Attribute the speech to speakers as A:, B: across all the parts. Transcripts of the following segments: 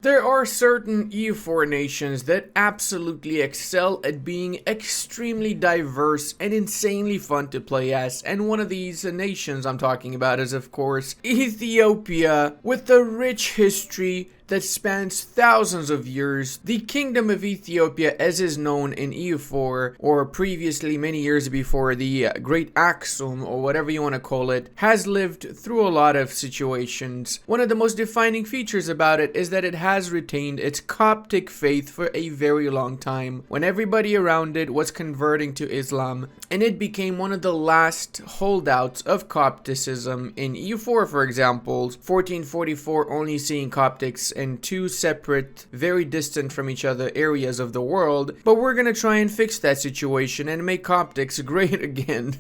A: There are certain EU4 nations that absolutely excel at being extremely diverse and insanely fun to play as, and one of these nations I'm talking about is, of course, Ethiopia, with a rich history that spans thousands of years. The Kingdom of Ethiopia, as is known in EU4, or previously many years before, the Great Aksum, or whatever you want to call it, has lived through a lot of situations. One of the most defining features about it is that it has retained its Coptic faith for a very long time, when everybody around it was converting to Islam, and it became one of the last holdouts of Copticism. In EU4, for example, 1444 only seeing Coptics in two separate, very distant from each other areas of the world, but we're gonna try and fix that situation and make Coptics great again.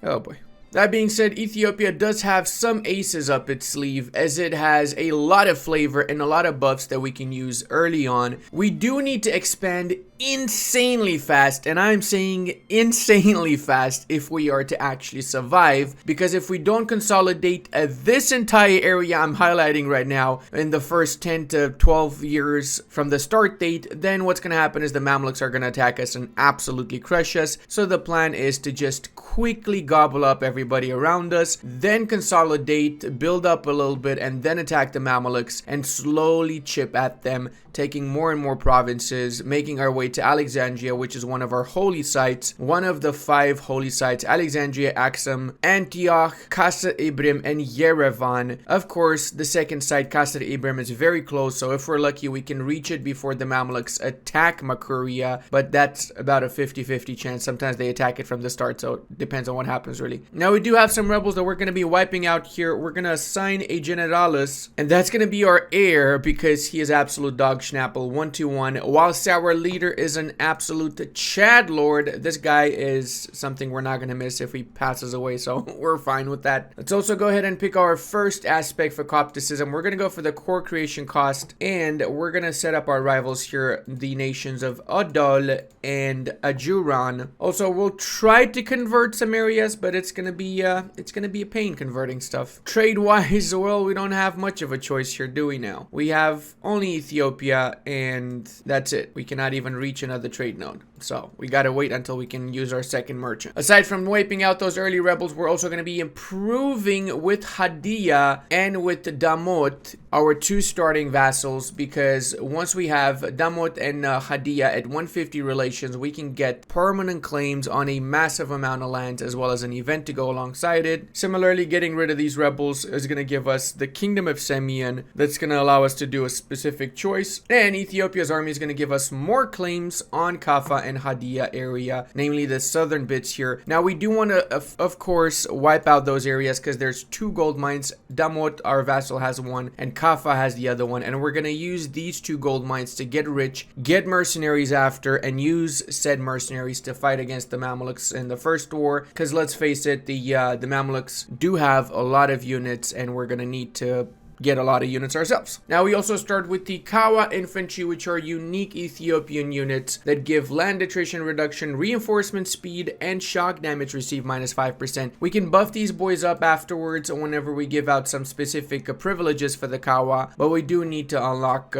A: Oh boy. That being said, Ethiopia does have some aces up its sleeve, as it has a lot of flavor and a lot of buffs that we can use early on. We do need to expand insanely fast, and I'm saying insanely fast if we are to actually survive, because if we don't consolidate this entire area I'm highlighting right now in the first 10 to 12 years from the start date, then what's going to happen is the Mamluks are going to attack us and absolutely crush us. So the plan is to just quickly gobble up everybody around us, then consolidate, build up a little bit, and then attack the Mamelukes and slowly chip at them, taking more and more provinces, making our way to Alexandria, which is one of our holy sites, one of the 5 holy sites: Alexandria, Aksum, Antioch, Kasr Ibrim, and Yerevan. Of course, the second site, Kasr Ibrim, is very close, so if we're lucky we can reach it before the Mamluks attack Makuria, but that's about a 50-50 chance. Sometimes they attack it from the start, so it depends on what happens really. Now we do have some rebels that we're going to be wiping out here. We're going to assign a generalis, and that's going to be our heir, because he is absolute dog Schnapple 121, whilst our leader is an absolute Chad Lord. This guy is something we're not going to miss if he passes away, so we're fine with that. Let's also go ahead and pick our first aspect for Copticism. We're going to go for the core creation cost, and we're going to set up our rivals here, the nations of Adal and Ajuran. Also, we'll try to convert some areas, but it's going to be a pain converting stuff. Trade-wise, well, we don't have much of a choice here, do we now? We have only Ethiopia, and that's it. We cannot even reach another trade node, so we gotta wait until we can use our second merchant. Aside from wiping out those early rebels, we're also gonna be improving with Hadia and with Damot, our 2 starting vassals, because once we have Damot and Hadia at 150 relations, we can get permanent claims on a massive amount of lands, as well as an event to go alongside it. Similarly, getting rid of these rebels is gonna give us the Kingdom of Semyon. That's gonna allow us to do a specific choice, and Ethiopia's army is gonna give us more claims on Kaffa and Hadia area, namely the southern bits here. Now we do want to of course wipe out those areas, because there's 2 gold mines. Damot, our vassal, has 1, and Kaffa has the other one, and we're going to use these 2 gold mines to get rich, get mercenaries after, and use said mercenaries to fight against the Mamluks in the first war, because let's face it, the Mamluks do have a lot of units, and we're going to need to get a lot of units ourselves. Now we also start with the Kawa infantry, which are unique Ethiopian units that give land attrition reduction, reinforcement speed, and shock damage received -5%. We can buff these boys up afterwards whenever we give out some specific privileges for the Kawa, but we do need to unlock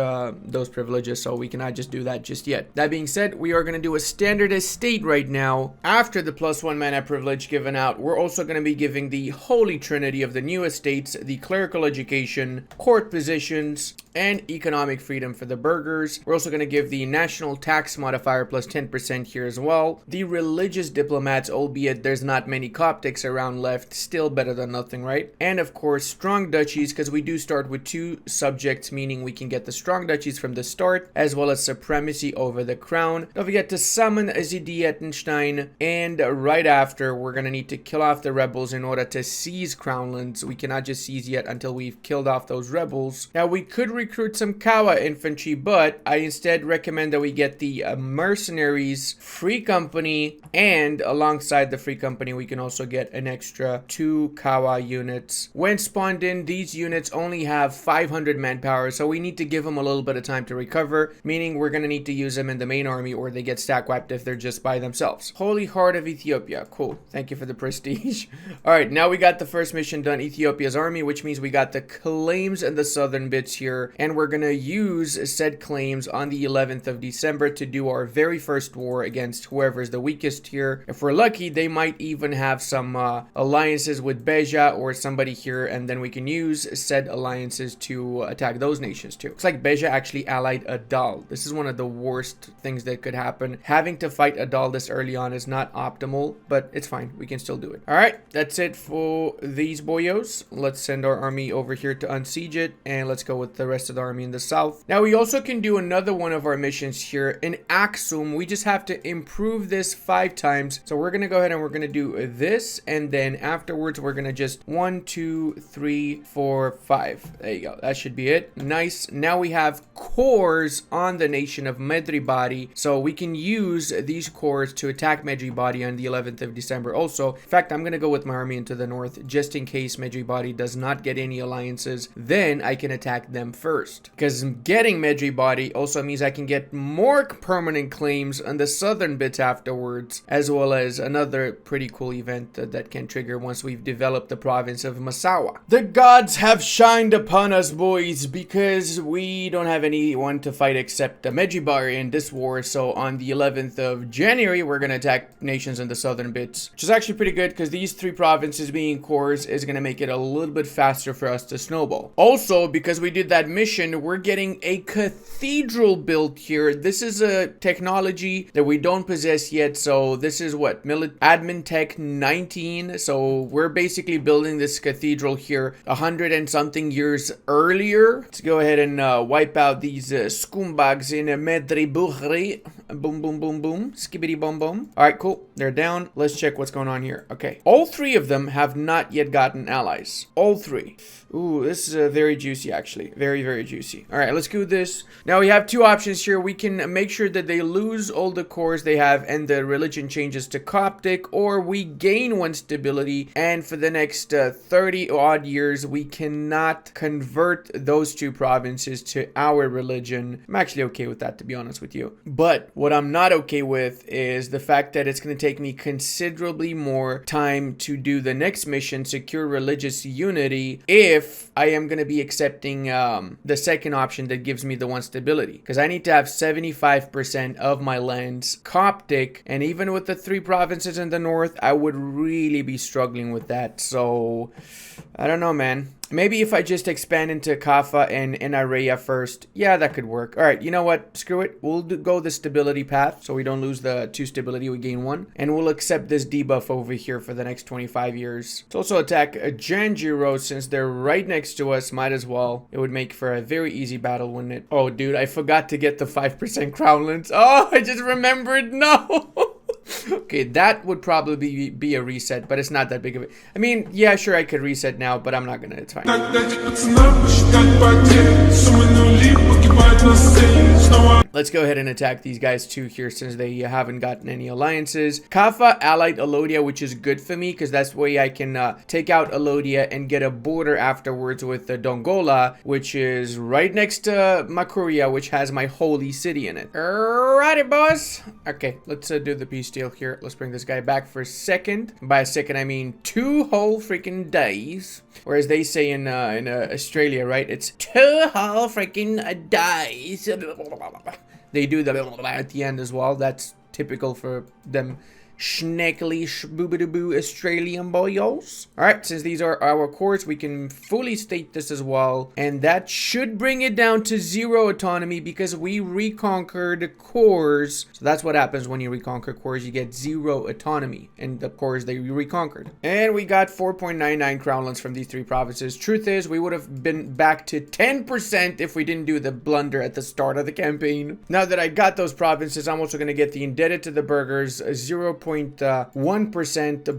A: those privileges, so we cannot just do that just yet. That being said, we are going to do a standard estate right now. After the +1 mana privilege given out, we're also going to be giving the holy trinity of the new estates: the clerical education, court positions, and economic freedom for the burghers. We're also going to give the national tax modifier +10% here as well. The religious diplomats, albeit there's not many Coptics around left, still better than nothing, right? And of course, strong duchies, because we do start with 2 subjects, meaning we can get the strong duchies from the start, as well as supremacy over the crown. Don't forget to summon Zidietenstein, and right after, we're going to need to kill off the rebels in order to seize crownlands. We cannot just seize yet until we've killed off those rebels. Now we could recruit some Kawa infantry, but I instead recommend that we get the mercenaries free company, and alongside the free company we can also get an extra 2 Kawa units. When spawned in, these units only have 500 manpower, so we need to give them a little bit of time to recover, meaning we're going to need to use them in the main army, or they get stack wiped if they're just by themselves. Holy Heart of Ethiopia, cool, thank you for the prestige. Alright, now we got the first mission done, Ethiopia's army, which means we got the claims in the southern bits here, and we're gonna use said claims on the 11th of December to do our very first war against whoever's the weakest here. If we're lucky, they might even have some alliances with Beja or somebody here, and then we can use said alliances to attack those nations too. Looks like Beja actually allied Adal. This is one of the worst things that could happen. Having to fight Adal this early on is not optimal, but it's fine. We can still do it. All right, that's it for these boyos. Let's send our army over here to unsiege it, and let's go with the rest of the army in the south. Now we also can do another one of our missions here in Axum. We just have to improve this 5 times. So we're gonna go ahead and we're gonna do this, and then afterwards we're gonna just 1, 2, 3, 4, 5. There you go. That should be it. Nice. Now we have cores on the nation of Medribari, so we can use these cores to attack Medribari on the 11th of December also. In fact, I'm gonna go with my army into the north just in case Medribari does not get any alliances. Then I can attack them first, because getting Medribari also means I can get more permanent claims on the southern bits afterwards, as well as another pretty cool event that can trigger once we've developed the province of Massawa. The gods have shined upon us, boys, because we don't have anyone to fight except Medjibari in this war. So on the 11th of January, we're going to attack nations in the southern bits, which is actually pretty good because these 3 provinces being cores is going to make it a little bit faster for us to snowball. Also, because we did that mission, we're getting a cathedral built here. This is a technology that we don't possess yet. So this is what, admin tech 19. So we're basically building this cathedral here 100 and something years earlier. Let's go ahead and wipe out these scumbags in Medribuhri. Boom, boom, boom, boom. Skibbity boom, boom. All right, cool. They're down. Let's check what's going on here. Okay. All 3 of them have not yet gotten allies. All 3. Ooh, this is very juicy, actually. Very, very juicy. All right, let's do this. Now, we have 2 options here. We can make sure that they lose all the cores they have and the religion changes to Coptic, or we gain 1 stability, and for the next 30 odd years, we cannot convert those 2 provinces to our religion. I'm actually okay with that, to be honest with you. But what I'm not okay with is the fact that it's going to take me considerably more time to do the next mission, secure religious unity, if I am going to be accepting the second option that gives me the 1 stability, because I need to have 75% of my lands Coptic, and even with the 3 provinces in the north, I would really be struggling with that. So I don't know, man. Maybe if I just expand into Kaffa and Inaraya first, yeah, that could work. All right, you know what? Screw it. We'll go the stability path, so we don't lose the 2 stability. We gain 1, and we'll accept this debuff over here for the next 25 years. Let's also attack Janjiro since they're right next to us. Might as well. It would make for a very easy battle, wouldn't it? Oh, dude, I forgot to get the 5% crownlands. Oh, I just remembered. No. Okay, that would probably be a reset, but it's not that big of it. I mean, yeah, sure, I could reset now, but I'm not gonna. It's fine. Let's go ahead and attack these guys too here since they haven't gotten any alliances. Kaffa allied Alodia, which is good for me because that's the way I can take out Alodia and get a border afterwards with the Dongola, which is right next to Makuria, which has my holy city in it. Alrighty, boss. Okay, let's do the peace deal here. Let's bring this guy back for a second. By a second, I mean 2 whole freaking days. Or as they say in Australia, right? It's 2 whole freaking days. They do the at the end as well. That's typical for them schneckly shboobadoo Australian boyos. Alright, since these are our cores, we can fully state this as well. And that should bring it down to 0 autonomy because we reconquered cores. So that's what happens when you reconquer cores. You get 0 autonomy in the cores that you reconquered. And we got 4.99 crownlands from these 3 provinces. Truth is, we would have been back to 10% if we didn't do the blunder at the start of the campaign. Now that I got those provinces, I'm also going to get the indebted to the burghers 0.1%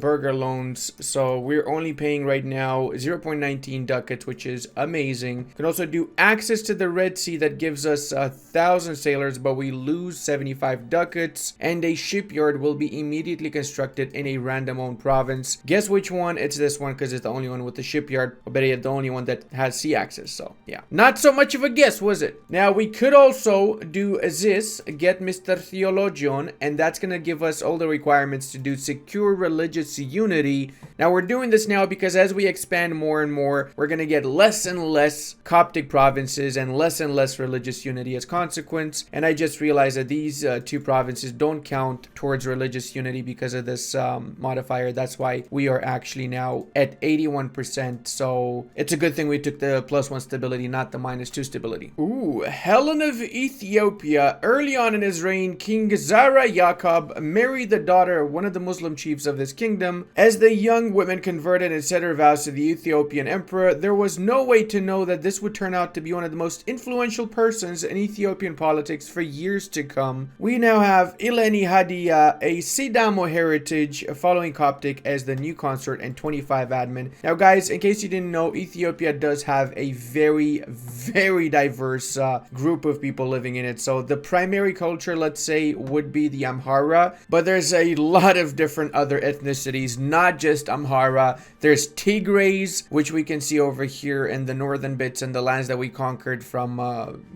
A: burger loans, so we're only paying right now 0.19 ducats, which is amazing. You can also do access to the Red Sea that gives us 1,000 sailors, but we lose 75 ducats, and a shipyard will be immediately constructed in a random owned province. Guess which one? It's this one because it's the only one with the shipyard, or better yet, the only one that has sea access. So yeah, not so much of a guess, was it? Now we could also do this, get Mr. Theologion, and that's gonna give us all the requirements requirements to do secure religious unity. Now we're doing this now because as we expand more and more, we're going to get less and less Coptic provinces and less religious unity as consequence. And I just realized that these two provinces don't count towards religious unity because of this modifier. That's why we are actually now at 81%. So it's a good thing we took the +1 stability, not the -2 stability. Ooh, Helen of Ethiopia. Early on in his reign, King Zara Jacob married the daughter of one of the Muslim chiefs of this kingdom. As the young woman converted and said her vows to the Ethiopian emperor, there was no way to know that this would turn out to be one of the most influential persons in Ethiopian politics for years to come. We now have Ileni Hadia, a Sidamo heritage, following Coptic as the new consort and 25 admin. Now guys, in case you didn't know, Ethiopia does have a very diverse group of people living in it. So the primary culture, let's say, would be the Amhara, but there's a lot of different other ethnicities, not just Amhara. There's Tigrays, which we can see over here in the northern bits and the lands that we conquered from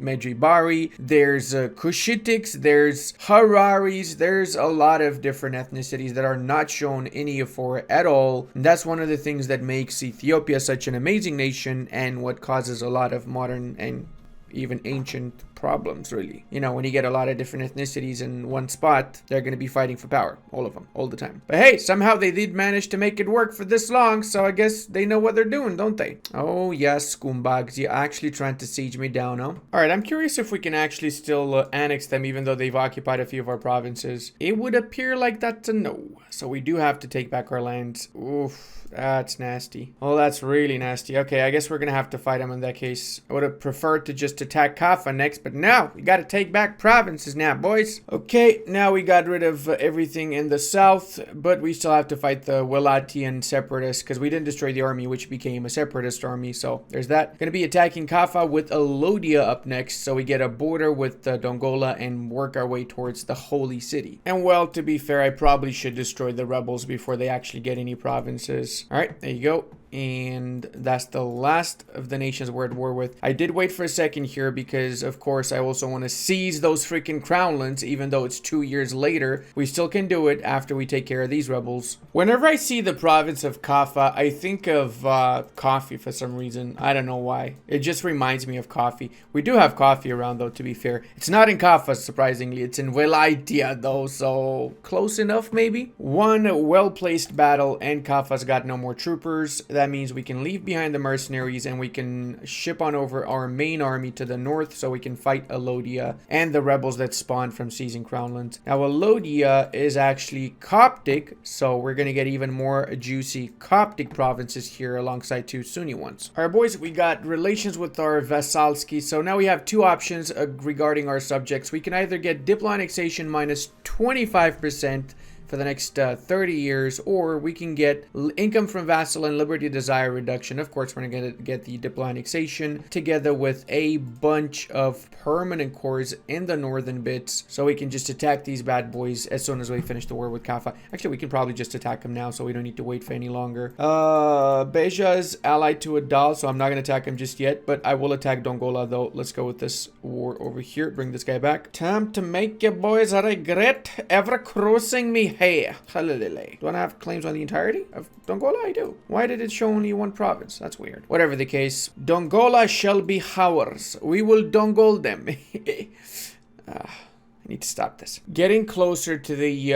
A: Medjugorje. There's Kushitics, there's Hararis, there's a lot of different ethnicities that are not shown in EU4 at all. And that's one of the things that makes Ethiopia such an amazing nation and what causes a lot of modern and even ancient problems, really. You know, when you get a lot of different ethnicities in one spot, they're going to be fighting for power. All of them, all the time. But hey, somehow they did manage to make it work for this long, so I guess they know what they're doing, don't they? Oh yes, scumbags, you're actually trying to siege me down, huh? Alright, I'm curious if we can actually still annex them even though they've occupied a few of our provinces. It would appear like that's a no. So we do have to take back our lands. Oof. That's nasty. Oh, that's really nasty. Okay, I guess we're gonna have to fight him in that case. I would have preferred to just attack Kaffa next, but now we gotta take back provinces now, boys. Okay, now we got rid of everything in the south, but we still have to fight the Welatian separatists because we didn't destroy the army, which became a separatist army. So there's that. Gonna be attacking Kaffa with Ludi up next, so we get a border with Dongola and work our way towards the Holy City. And well, to be fair, I probably should destroy the rebels before they actually get any provinces. All right, there you go. And that's the last of the nations we're at war with. I did wait for a second here because, of course, I also want to seize those freaking crownlands, even though it's 2 years later. We still can do it after we take care of these rebels. Whenever I see the province of Kaffa, I think of coffee for some reason. I don't know why. It just reminds me of coffee. We do have coffee around, though, to be fair. It's not in Kaffa, surprisingly. It's in Welaitia, though, so close enough, maybe? One well-placed battle, and Kaffa's got no more troopers. That means we can leave behind the mercenaries and we can ship on over our main army to the north so we can fight Alodia and the rebels that spawned from seizing Crownlands. Now Alodia is actually Coptic, so we're going to get even more juicy Coptic provinces here alongside two Sunni ones. Alright boys, we got relations with our Vasalski, so now we have two options regarding our subjects. We can either get diplo annexation minus 25% for the next 30 years, or we can get income from vassal and liberty desire reduction. Of course, we're going to get the diplo annexation together with a bunch of permanent cores in the northern bits, so we can just attack these bad boys as soon as we finish the war with Kaffa. Actually, we can probably just attack them now, so we don't need to wait for any longer. Beja is allied to Adal, so I'm not going to attack him just yet, but I will attack Dongola, though. Let's go with this war over here. Bring this guy back. Time to make you boys regret ever crossing me. Hey, do I have claims on the entirety of Dongola? I do. Why did it show only one province? That's weird. Whatever the case, Dongola shall be ours. We will Dongol them. I need to stop this. Getting closer to the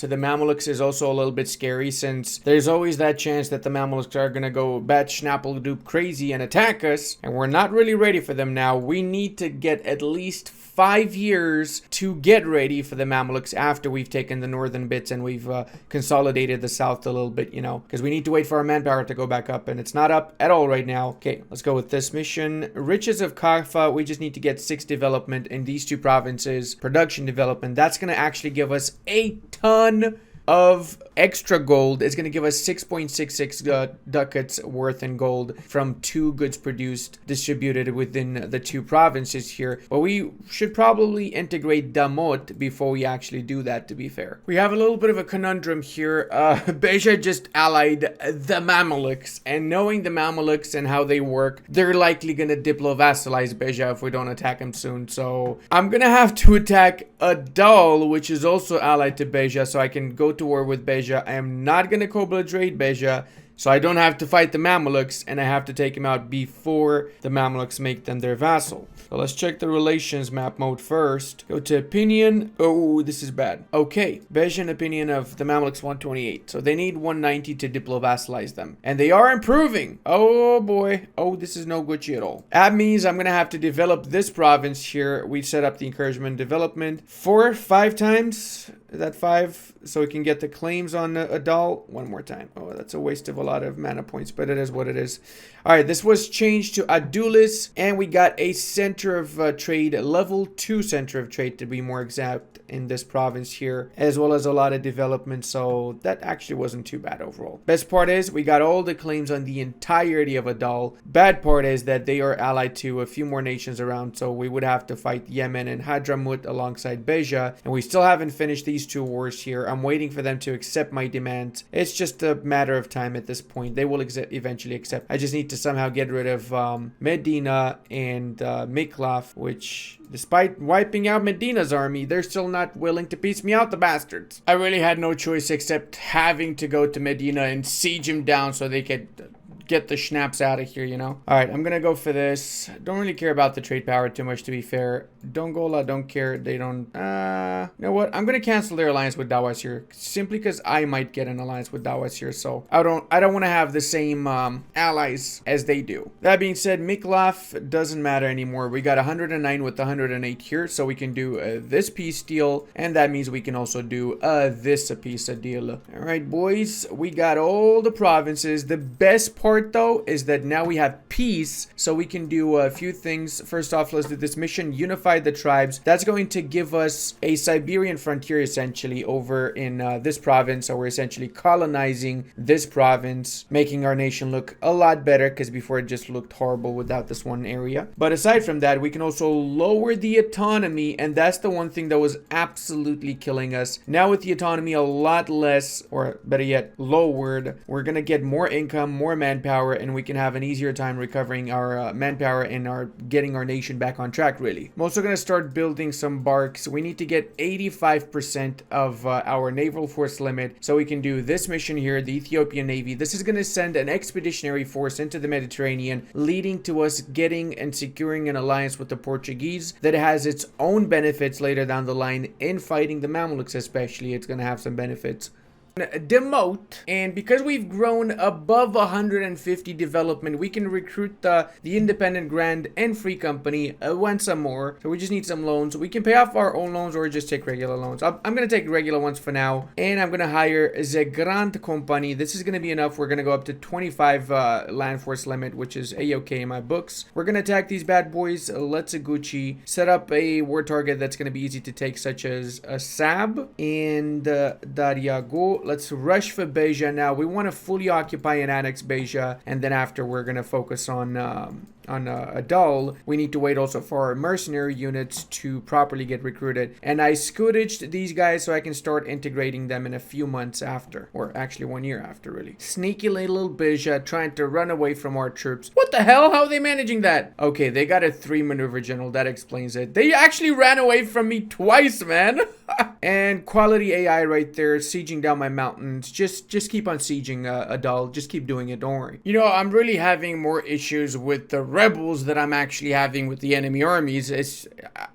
A: Mamelukes is also a little bit scary, since there's always that chance that the Mamelukes are gonna go bat schnappel-doop crazy and attack us, and we're not really ready for them now. We need to get at least 5 years to get ready for the Mamelukes after we've taken the northern bits and we've consolidated the south a little bit, you know, because we need to wait for our manpower to go back up, and it's not up at all right now. Okay, let's go with this mission. Riches of Kaffa, we just need to get 6 development in these two provinces. Production development, that's going to actually give us a ton of extra gold is going to give us 6.66 ducats worth in gold from 2 goods produced distributed within the 2 provinces here. But we should probably integrate Damot before we actually do that, to be fair. We have a little bit of a conundrum here. Beja just allied the Mamelukes, and knowing the Mamelukes and how they work, they're likely going to diplo-vassalize Beja if we don't attack him soon. So I'm going to have to attack Adal, which is also allied to Beja, so I can go to war with Beja. I am not going to co-belligerate Beja, so I don't have to fight the Mamelukes, and I have to take him out before the Mamelukes make them their vassal. So let's check the relations map mode first. Go to opinion. Oh, this is bad. Okay, Bejan opinion of the Mamelukes 128. So they need 190 to diplo-vassalize them. And they are improving. Oh boy. Oh, this is no Gucci at all. That means I'm going to have to develop this province here. We set up the encouragement development 5 times. Is that 5? So we can get the claims on Adal one more time. Oh, that's a waste of a lot of mana points, but it is what it is. All right, this was changed to Adulis, and we got a center of trade, level 2 center of trade to be more exact, in this province here, as well as a lot of development. So that actually wasn't too bad overall. Best part is we got all the claims on the entirety of Adal. Bad part is that they are allied to a few more nations around, so we would have to fight Yemen and Hadramut alongside Beja, and we still haven't finished these 2 wars here. I'm waiting for them to accept my demands. It's just a matter of time at this point. They will eventually accept. I just need to somehow get rid of Medina and Miklaf, which, despite wiping out Medina's army, they're still not willing to piece me out, the bastards. I really had no choice except having to go to Medina and siege him down so they could get the schnapps out of here, you know? All right, I'm gonna go for this. Don't really care about the trade power too much, to be fair. Dongola, don't care. They don't, you know what? I'm gonna cancel their alliance with Dawas here, simply because I might get an alliance with Dawas here, so I don't want to have the same allies as they do. That being said, Miklaf doesn't matter anymore. We got 109 with 108 here, so we can do this peace deal, and that means we can also do this peace deal. All right, boys, we got all the provinces. The best part, though, is that now we have peace, so we can do a few things. First off, let's do this mission, unify the tribes. That's going to give us a Siberian frontier, essentially, over in this province. So we're essentially colonizing this province, making our nation look a lot better, because before it just looked horrible without this one area. But aside from that, we can also lower the autonomy, and that's the one thing that was absolutely killing us. Now with the autonomy a lot less, or better yet, lowered, we're gonna get more income, more manpower, and we can have an easier time recovering our manpower and getting our nation back on track, really. I'm also going to start building some barks. We need to get 85% of our naval force limit, so we can do this mission here, the Ethiopian Navy. This is going to send an expeditionary force into the Mediterranean, leading to us getting and securing an alliance with the Portuguese that has its own benefits later down the line in fighting the Mamluks, especially. It's going to have some benefits. Demote, and because we've grown above 150 development, we can recruit the independent grand and free company once some more. So we just need some loans. We can pay off our own loans or just take regular loans. I'm gonna take regular ones for now, and I'm gonna hire the Grand Company. This is gonna be enough. We're gonna go up to 25 land force limit, which is a-okay in my books. We're gonna attack these bad boys. Let's Gucci set up a war target that's gonna be easy to take, such as Sab and Dariago. Let's rush for Beja now. We want to fully occupy and annex Beja, and then after we're going to focus on Adal. We need to wait also for our mercenary units to properly get recruited. And I scootaged these guys so I can start integrating them in a few months after, or actually 1 year after, really. Sneaky little Beja trying to run away from our troops. What the hell? How are they managing that? Okay, they got a 3 maneuver general. That explains it. They actually ran away from me twice, man. And quality AI right there, sieging down my mountains. Just keep on sieging Adal. Just keep doing it, don't worry. You know, I'm really having more issues with the rebels that I'm actually having with the enemy armies.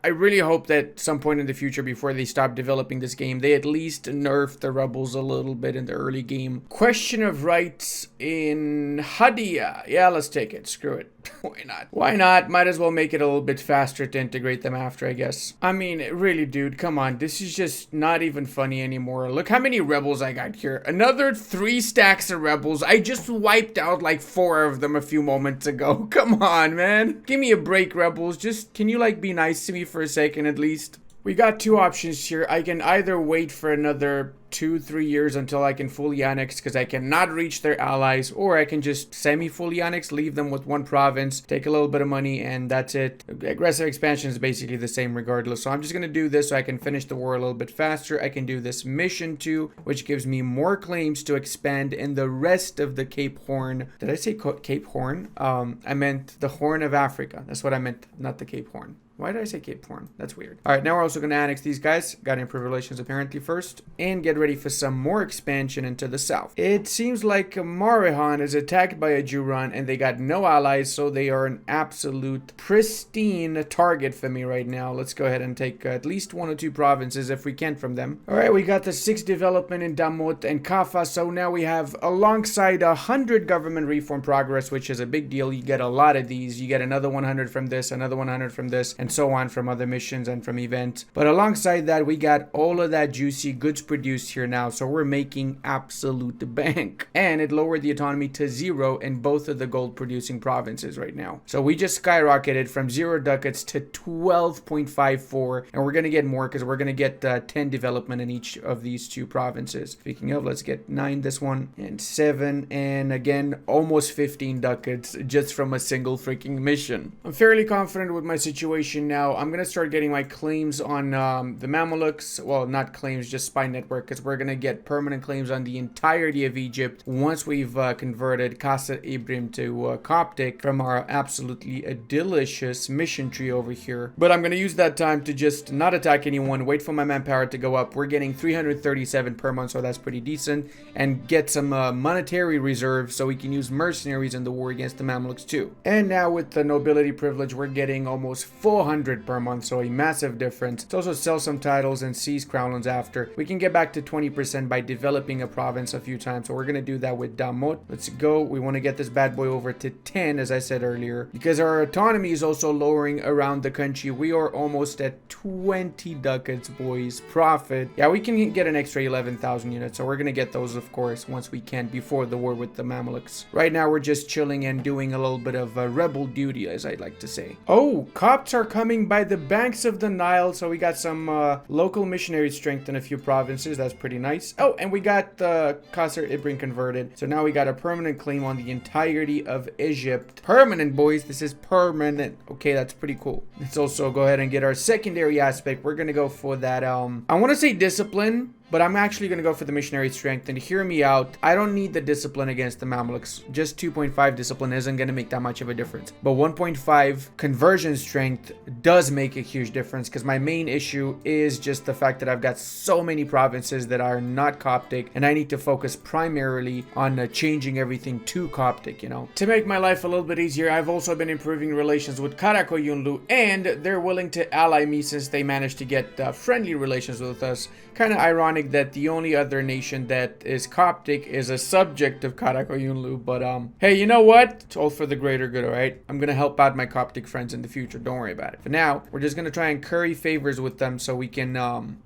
A: I really hope that some point in the future, before they stop developing this game, they at least nerf the rebels a little bit in the early game. Question of rights in Hadia. Yeah, let's take it. Screw it. Why not? Why not? Might as well make it a little bit faster to integrate them after, I guess. I mean, really, dude, come on. This is just not even funny anymore. Look how many rebels I got here. Another 3 stacks of rebels. I just wiped out like 4 of them a few moments ago. Come on, man. Give me a break, rebels. Just, can you like be nice to me for a second at least? We got two options here. I can either wait for another 2-3 years until I can fully annex because I cannot reach their allies, or I can just semi-fully annex, leave them with one province, take a little bit of money, and that's it. Aggressive expansion is basically the same regardless, so I'm just going to do this so I can finish the war a little bit faster. I can do this mission too, which gives me more claims to expand in the rest of the Cape Horn. Did I say Cape Horn? I meant the Horn of Africa. That's what I meant, not the Cape Horn. Why did I say Cape Horn? That's weird. All right, now we're also going to annex these guys. Got to improve relations apparently first. And get ready for some more expansion into the south. It seems like Mare is attacked by a Juran and they got no allies, so they are an absolute pristine target for me right now. Let's go ahead and take at least 1 or 2 provinces if we can from them. All right, we got the 6th development in Damut and Kaffa, so now we have alongside 100 government reform progress, which is a big deal. You get a lot of these. You get another 100 from this, another 100 from this, and so on from other missions and from events. But alongside that, we got all of that juicy goods produced here now, so we're making absolute bank. And it lowered the autonomy to 0 in both of the gold producing provinces right now. So we just skyrocketed from 0 ducats to 12.54, and we're gonna get more because we're gonna get 10 development in each of these 2 provinces. Speaking of, let's get 9 this one, and 7, and again almost 15 ducats just from a single freaking mission. I'm fairly confident with my situation now. I'm gonna start getting my claims on the Mamelukes. Well, not claims, just spy network, because we're gonna get permanent claims on the entirety of Egypt once we've converted Casa Ibrim to Coptic from our absolutely delicious mission tree over here. But I'm gonna use that time to just not attack anyone, wait for my manpower to go up. We're getting 337 per month, so that's pretty decent, and get some monetary reserves so we can use mercenaries in the war against the Mamelukes too. And now with the nobility privilege, we're getting almost 400 per month, so a massive difference. Let's also sell some titles and seize crownlands after. We can get back to 20% by developing a province a few times, so we're going to do that with Damot. Let's go. We want to get this bad boy over to 10, as I said earlier, because our autonomy is also lowering around the country. We are almost at 20 ducats, boys. Profit. Yeah, we can get an extra 11,000 units, so we're going to get those, of course, once we can before the war with the Mamelukes. Right now, we're just chilling and doing a little bit of rebel duty, as I'd like to say. Oh, Copts are coming by the banks of the Nile, so we got some local missionary strength in a few provinces. That's pretty nice. Oh, and we got Qasr Ibrin converted, so now we got a permanent claim on the entirety of Egypt. Permanent, boys. This is permanent. Okay, that's pretty cool. Let's also go ahead and get our secondary aspect. We're gonna go for that I want to say discipline, but I'm actually going to go for the missionary strength. And hear me out, I don't need the discipline against the Mamelukes. Just 2.5 discipline isn't going to make that much of a difference. But 1.5 conversion strength does make a huge difference, because my main issue is just the fact that I've got so many provinces that are not Coptic, and I need to focus primarily on changing everything to Coptic, you know. To make my life a little bit easier, I've also been improving relations with Karakoyunlu, and they're willing to ally me since they managed to get friendly relations with us. Kind of ironic that the only other nation that is Coptic is a subject of Karakoyunlu, but hey, you know what? It's all for the greater good, alright? I'm gonna help out my Coptic friends in the future, don't worry about it. For now, we're just gonna try and curry favors with them so we can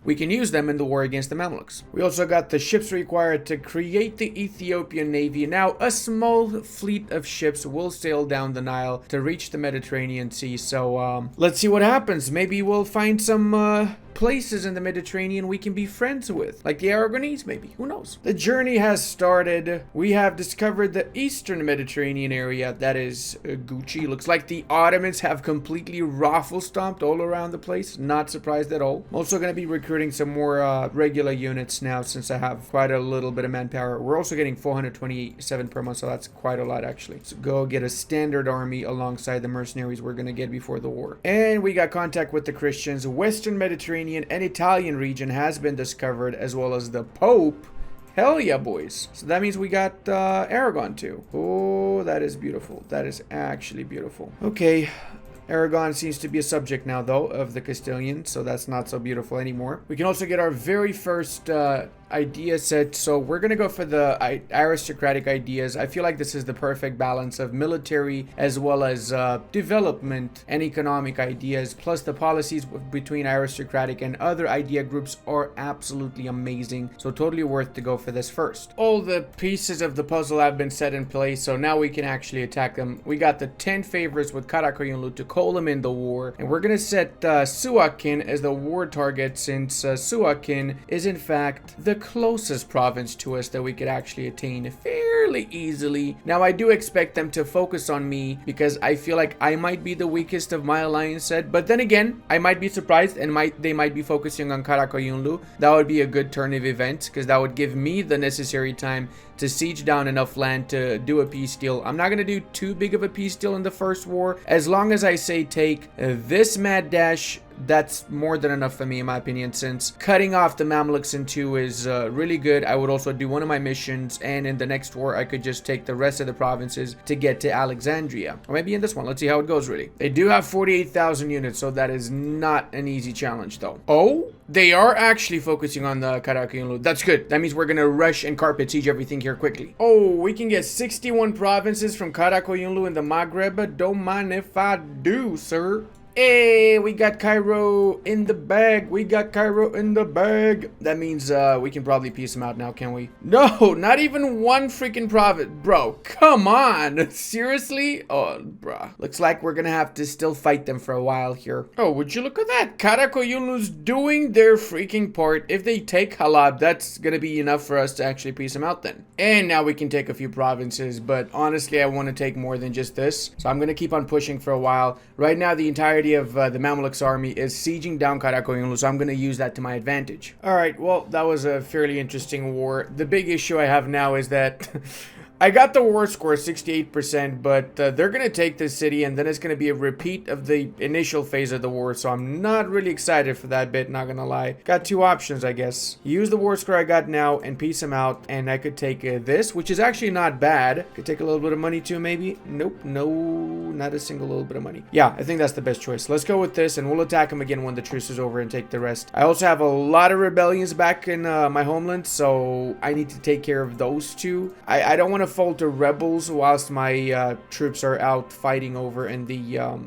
A: use them in the war against the Mamelukes. We also got the ships required to create the Ethiopian Navy. Now, a small fleet of ships will sail down the Nile to reach the Mediterranean Sea, so let's see what happens. Maybe we'll find some places in the Mediterranean we can be friends with, like the Aragonese, maybe. Who knows? The journey has started. We have discovered the eastern Mediterranean area. That is Gucci. Looks like the Ottomans have completely raffle stomped all around the place. Not surprised at all. I'm also going to be recruiting some more regular units now, since I have quite a little bit of manpower. We're also getting 427 per month, so that's quite a lot actually. So go get a standard army alongside the mercenaries we're going to get before the war. And we got contact with the Christians. Western Mediterranean and Italian region has been discovered, as well as the Pope. Hell yeah, boys. So that means we got Aragon too. Oh, that is beautiful. That is actually beautiful. Okay. Aragon seems to be a subject now, though, of the Castilians, so that's not so beautiful anymore. We can also get our very first idea set. So we're gonna go for the aristocratic ideas. I feel like this is the perfect balance of military as well as development and economic ideas, plus the policies between aristocratic and other idea groups are absolutely amazing. So totally worth to go for this first. All the pieces of the puzzle have been set in place, so now we can actually attack them. We got the 10 favorites with Karakoyunlu to call them in the war, and we're gonna set Suakin as the war target, since Suakin is in fact the closest province to us that we could actually attain fairly easily. Now I do expect them to focus on me because I feel like I might be the weakest of my alliance set, but then again I might be surprised and they might be focusing on Karakoyunlu. That would be a good turn of events because that would give me the necessary time to siege down enough land to do a peace deal. I'm not gonna do too big of a peace deal in the first war. As long as I say take this mad dash, that's more than enough for me in my opinion, since cutting off the Mamluks in two is really good. I would also do one of my missions, and in the next war I could just take the rest of the provinces to get to Alexandria, or maybe in this one. Let's see how it goes. Really, they do have 48,000 units, so that is not an easy challenge though. Oh, they are actually focusing on the Karakoyunlu. That's good. That means we're gonna rush and carpet siege everything here quickly. Oh, we can get 61 provinces from Karakoyunlu in the Maghreb. Don't mind if I do, sir. Hey, we got Cairo in the bag. We got Cairo in the bag. That means we can probably piece them out now, can we? No, not even one freaking province. Bro, come on. Seriously? Oh, bruh. Looks like we're gonna have to still fight them for a while here. Oh, would you look at that? Karakoyunlu's doing their freaking part. If they take Halab, that's gonna be enough for us to actually piece them out then. And now we can take a few provinces, but honestly, I want to take more than just this. So I'm gonna keep on pushing for a while. Right now, the entirety of the Mamluks army is sieging down Karakoyunlu, so I'm going to use that to my advantage. Alright, well, that was a fairly interesting war. The big issue I have now is that I got the war score 68%, but they're going to take this city, and then it's going to be a repeat of the initial phase of the war, so I'm not really excited for that bit, not going to lie. Got two options, I guess. Use the war score I got now and piece them out, and I could take this, which is actually not bad. Could take a little bit of money too, maybe. Nope, no, not a single little bit of money. Yeah, I think that's the best choice. Let's go with this, and we'll attack them again when the truce is over and take the rest. I also have a lot of rebellions back in my homeland, so I need to take care of those two. I don't want to fall to rebels whilst my troops are out fighting over in the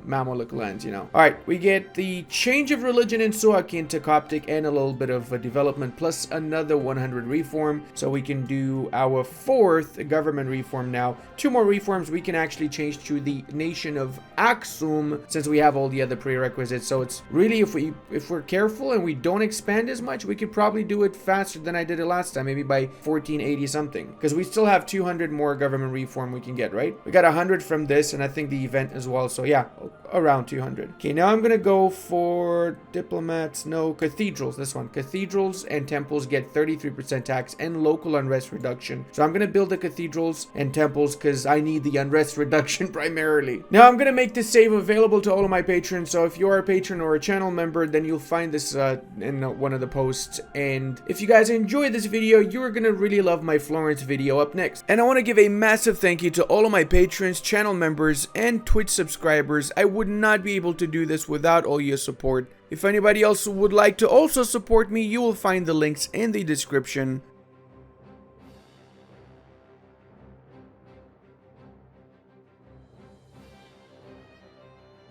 A: Mamluk lands, you know. Alright, we get the change of religion in Suakin to Coptic and a little bit of development, plus another 100 reform, so we can do our fourth government reform now. Two more reforms, we can actually change to the nation of Aksum, since we have all the other prerequisites. So it's really, if we're careful and we don't expand as much, we could probably do it faster than I did it last time, maybe by 1480 something, because we still have 200 more government reform we can get, right? We got 100 from this, and I think the event as well, so yeah, around 200. Okay, now I'm gonna go for diplomats. No, cathedrals. This one, cathedrals and temples get 33% tax and local unrest reduction, so I'm gonna build the cathedrals and temples because I need the unrest reduction primarily. Now I'm gonna make this save available to all of my patrons, so if you're a patron or a channel member, then you'll find this in one of the posts. And if you guys enjoyed this video, you're gonna really love my Florence video up next. And I want to give a massive thank you to all of my patrons, channel members, and Twitch subscribers. I would not be able to do this without all your support. If anybody else would like to also support me, you will find the links in the description.